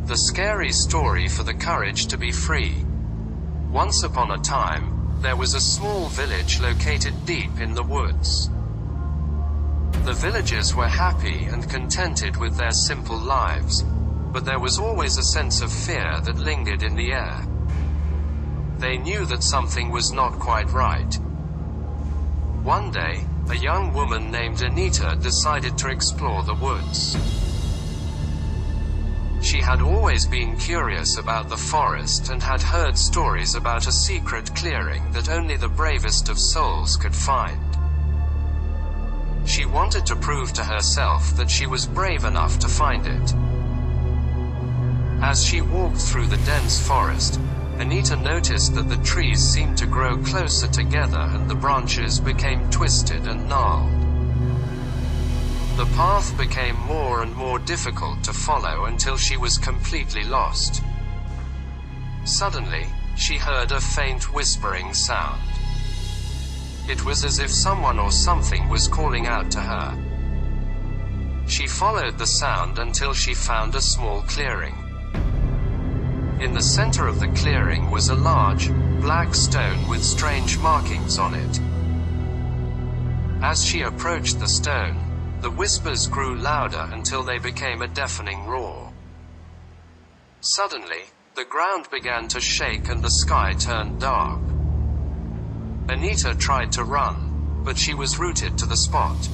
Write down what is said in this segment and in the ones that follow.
The scary story for the courage to be free. Once upon a time, there was a small village located deep in the woods. The villagers were happy and contented with their simple lives, but there was always a sense of fear that lingered in the air. They knew that something was not quite right. One day, a young woman named Anita decided to explore the woods. She had always been curious about the forest and had heard stories about a secret clearing that only the bravest of souls could find. She wanted to prove to herself that she was brave enough to find it. As she walked through the dense forest, Anita noticed that the trees seemed to grow closer together and the branches became twisted and gnarled. The path became more and more difficult to follow until she was completely lost. Suddenly, she heard a faint whispering sound. It was as if someone or something was calling out to her. She followed the sound until she found a small clearing. In the center of the clearing was a large, black stone with strange markings on it. As she approached the stone, the whispers grew louder until they became a deafening roar. Suddenly, the ground began to shake and the sky turned dark. Anita tried to run, but she was rooted to the spot.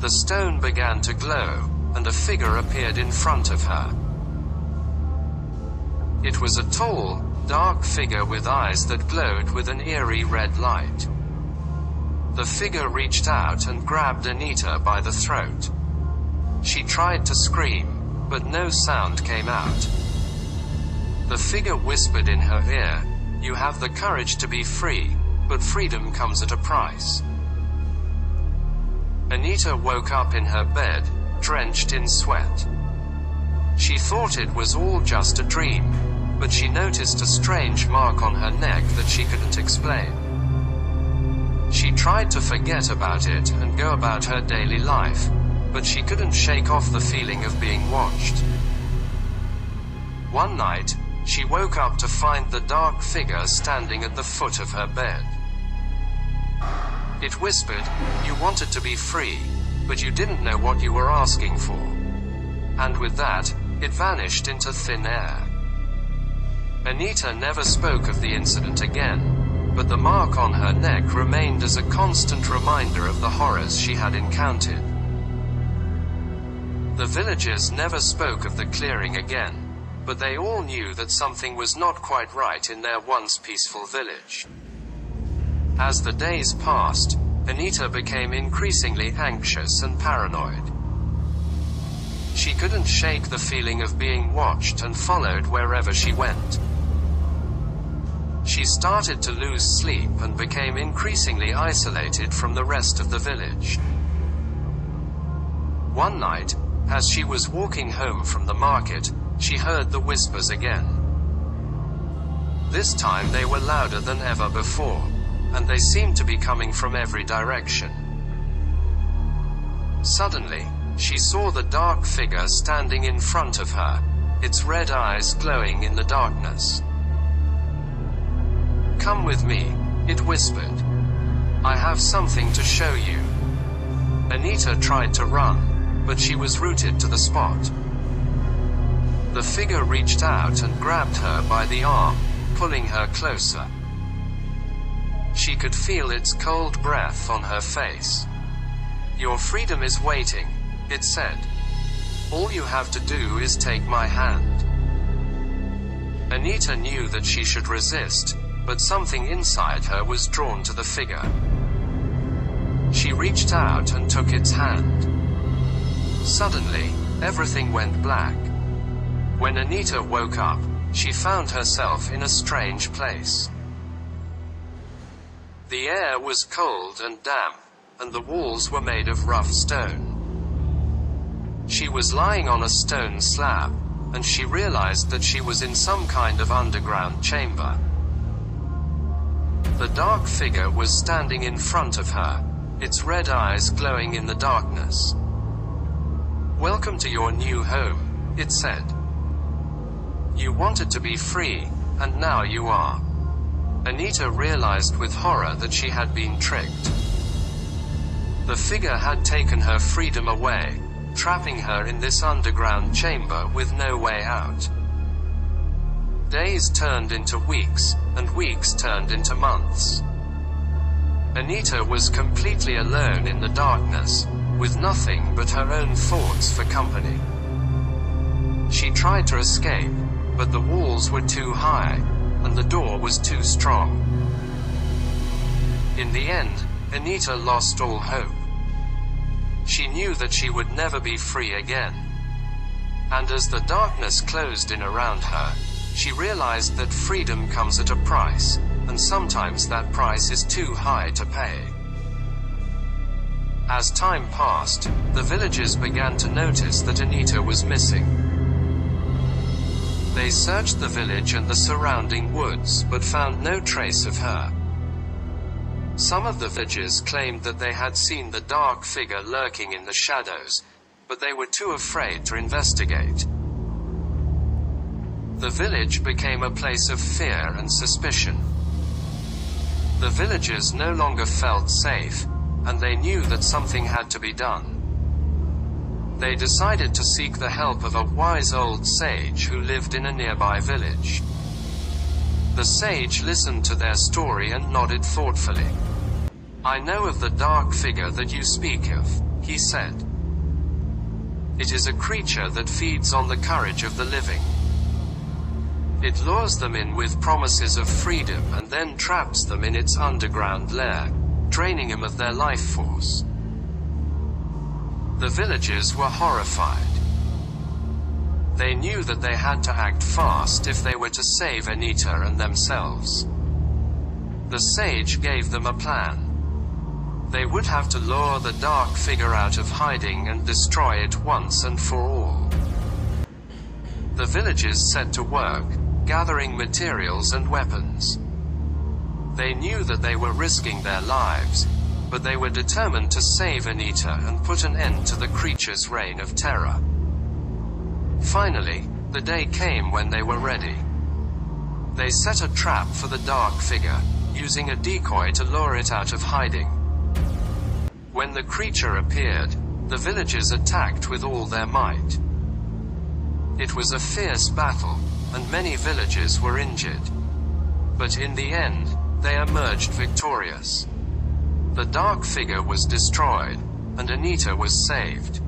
The stone began to glow, and a figure appeared in front of her. It was a tall, dark figure with eyes that glowed with an eerie red light. The figure reached out and grabbed Anita by the throat. She tried to scream, but no sound came out. The figure whispered in her ear, "You have the courage to be free, but freedom comes at a price." Anita woke up in her bed, drenched in sweat. She thought it was all just a dream, but she noticed a strange mark on her neck that she couldn't explain. She tried to forget about it and go about her daily life, but she couldn't shake off the feeling of being watched. One night, she woke up to find the dark figure standing at the foot of her bed. It whispered, "You wanted to be free, but you didn't know what you were asking for." And with that, it vanished into thin air. Anita never spoke of the incident again, but the mark on her neck remained as a constant reminder of the horrors she had encountered. The villagers never spoke of the clearing again, but they all knew that something was not quite right in their once peaceful village. As the days passed, Anita became increasingly anxious and paranoid. She couldn't shake the feeling of being watched and followed wherever she went. She started to lose sleep and became increasingly isolated from the rest of the village. One night, as she was walking home from the market, she heard the whispers again. This time they were louder than ever before, and they seemed to be coming from every direction. Suddenly, she saw the dark figure standing in front of her, its red eyes glowing in the darkness. "Come with me," it whispered. "I have something to show you." Anita tried to run, but she was rooted to the spot. The figure reached out and grabbed her by the arm, pulling her closer. She could feel its cold breath on her face. "Your freedom is waiting," it said. "All you have to do is take my hand." Anita knew that she should resist, but something inside her was drawn to the figure. She reached out and took its hand. Suddenly, everything went black. When Anita woke up, she found herself in a strange place. The air was cold and damp, and the walls were made of rough stone. She was lying on a stone slab, and she realized that she was in some kind of underground chamber. The dark figure was standing in front of her, its red eyes glowing in the darkness. "Welcome to your new home," it said. You wanted to be free, and now you are. Anita realized with horror that she had been tricked. The figure had taken her freedom away, trapping her in this underground chamber with no way out. Days turned into weeks, and weeks turned into months. Anita was completely alone in the darkness, with nothing but her own thoughts for company. She tried to escape, but the walls were too high, and the door was too strong. In the end, Anita lost all hope. She knew that she would never be free again. And as the darkness closed in around her, she realized that freedom comes at a price, and sometimes that price is too high to pay. As time passed, the villagers began to notice that Anita was missing. They searched the village and the surrounding woods, but found no trace of her. Some of the villagers claimed that they had seen the dark figure lurking in the shadows, but they were too afraid to investigate. The village became a place of fear and suspicion. The villagers no longer felt safe, and they knew that something had to be done. They decided to seek the help of a wise old sage who lived in a nearby village. The sage listened to their story and nodded thoughtfully. I know of the dark figure that you speak of, he said. It is a creature that feeds on the courage of the living. It lures them in with promises of freedom and then traps them in its underground lair, draining them of their life force. The villagers were horrified. They knew that they had to act fast if they were to save Anita and themselves. The sage gave them a plan. They would have to lure the dark figure out of hiding and destroy it once and for all. The villagers set to work, gathering materials and weapons. They knew that they were risking their lives, but they were determined to save Anita and put an end to the creature's reign of terror. Finally, the day came when they were ready. They set a trap for the dark figure, using a decoy to lure it out of hiding. When the creature appeared, the villagers attacked with all their might. It was a fierce battle, and many villagers were injured. But in the end, they emerged victorious. The dark figure was destroyed, and Anita was saved.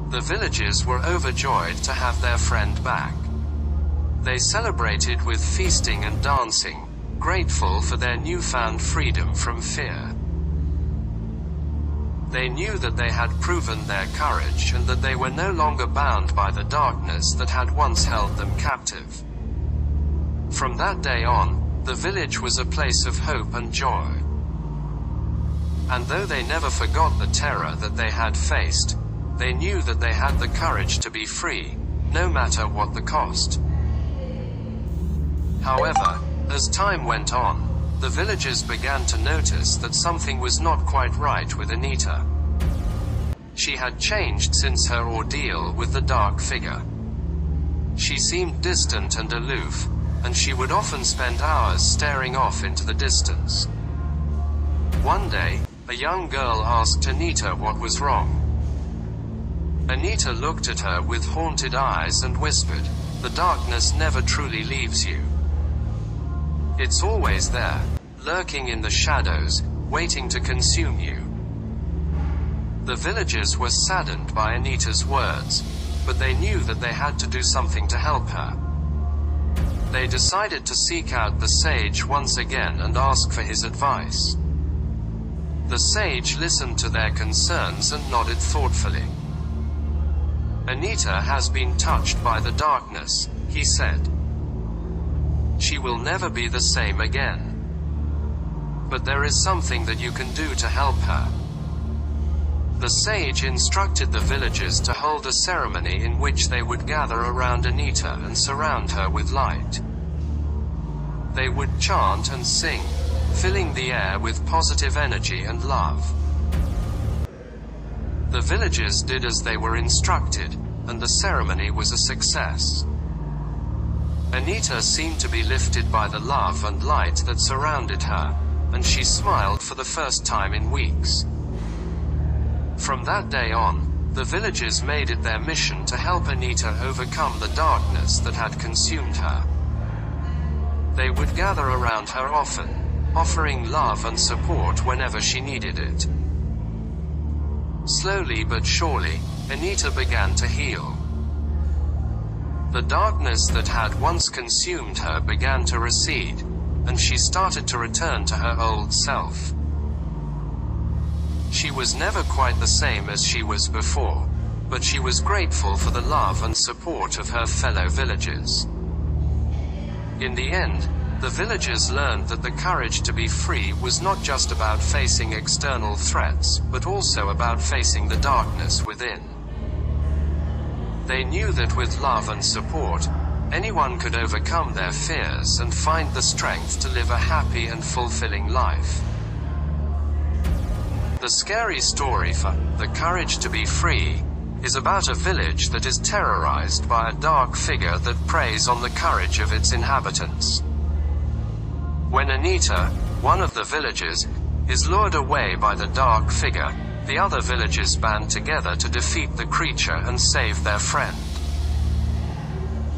The villagers were overjoyed to have their friend back. They celebrated with feasting and dancing, grateful for their newfound freedom from fear. They knew that they had proven their courage and that they were no longer bound by the darkness that had once held them captive. From that day on, the village was a place of hope and joy. And though they never forgot the terror that they had faced, they knew that they had the courage to be free, no matter what the cost. However, as time went on, the villagers began to notice that something was not quite right with Anita. She had changed since her ordeal with the dark figure. She seemed distant and aloof, and she would often spend hours staring off into the distance. One day, a young girl asked Anita what was wrong. Anita looked at her with haunted eyes and whispered, "The darkness never truly leaves you. It's always there, lurking in the shadows, waiting to consume you." The villagers were saddened by Anita's words, but they knew that they had to do something to help her. They decided to seek out the sage once again and ask for his advice. The sage listened to their concerns and nodded thoughtfully. "Anita has been touched by the darkness," he said. "She will never be the same again. But there is something that you can do to help her." The sage instructed the villagers to hold a ceremony in which they would gather around Anita and surround her with light. They would chant and sing, filling the air with positive energy and love. The villagers did as they were instructed, and the ceremony was a success. Anita seemed to be lifted by the love and light that surrounded her, and she smiled for the first time in weeks. From that day on, the villagers made it their mission to help Anita overcome the darkness that had consumed her. They would gather around her often, offering love and support whenever she needed it. Slowly but surely, Anita began to heal. The darkness that had once consumed her began to recede, and she started to return to her old self. She was never quite the same as she was before, but she was grateful for the love and support of her fellow villagers. In the end, the villagers learned that the courage to be free was not just about facing external threats, but also about facing the darkness within. They knew that with love and support, anyone could overcome their fears and find the strength to live a happy and fulfilling life. The scary story for The Courage to be Free is about a village that is terrorized by a dark figure that preys on the courage of its inhabitants. When Anita, one of the villagers, is lured away by the dark figure, the other villagers band together to defeat the creature and save their friend.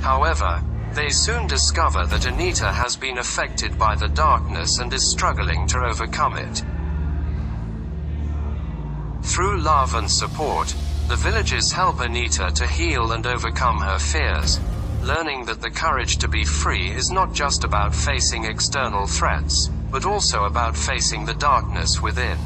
However, they soon discover that Anita has been affected by the darkness and is struggling to overcome it. Through love and support, the villagers help Anita to heal and overcome her fears, learning that the courage to be free is not just about facing external threats, but also about facing the darkness within.